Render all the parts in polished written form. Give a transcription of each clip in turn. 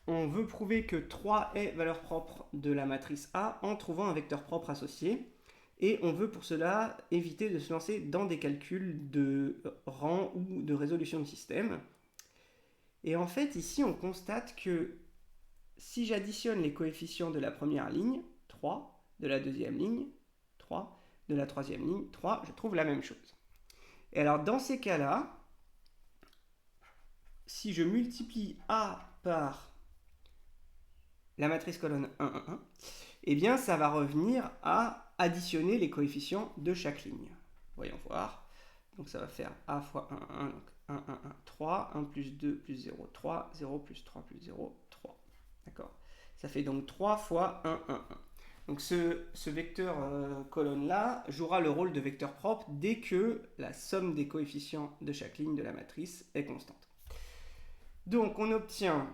on veut prouver que 3 est valeur propre de la matrice A en trouvant un vecteur propre associé. Et on veut pour cela éviter de se lancer dans des calculs de rang ou de résolution de système. Et en fait, ici, on constate que si j'additionne les coefficients de la première ligne, 3, de la deuxième ligne, 3, de la troisième ligne, 3, je trouve la même chose. Et alors, dans ces cas-là, si je multiplie A par la matrice colonne 1, 1, 1, eh bien, ça va revenir à additionner les coefficients de chaque ligne. Voyons voir. Donc, ça va faire A fois 1, 1, donc 1, 1, 1, 3, 1 plus 2 plus 0, 3, 0 plus 3 plus 0, 3. D'accord? Ça fait donc 3 fois 1, 1, 1. Donc ce vecteur colonne-là jouera le rôle de vecteur propre dès que la somme des coefficients de chaque ligne de la matrice est constante. Donc on obtient,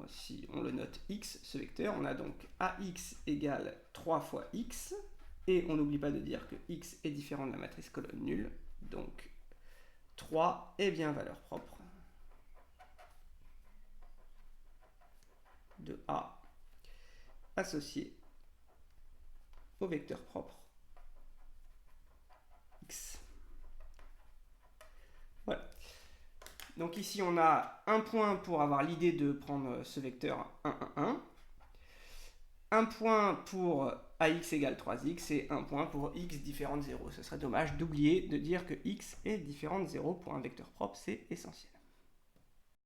si on le note x, ce vecteur, on a donc ax égale 3 fois x, et on n'oublie pas de dire que x est différent de la matrice colonne nulle, donc 3 est bien valeur propre de A associé au vecteur propre x. Voilà. Donc ici, on a un point pour avoir l'idée de prendre ce vecteur 1, 1, 1. Un point pour ax égale 3x et un point pour x différent de 0. Ce serait dommage d'oublier de dire que x est différent de 0 pour un vecteur propre, c'est essentiel.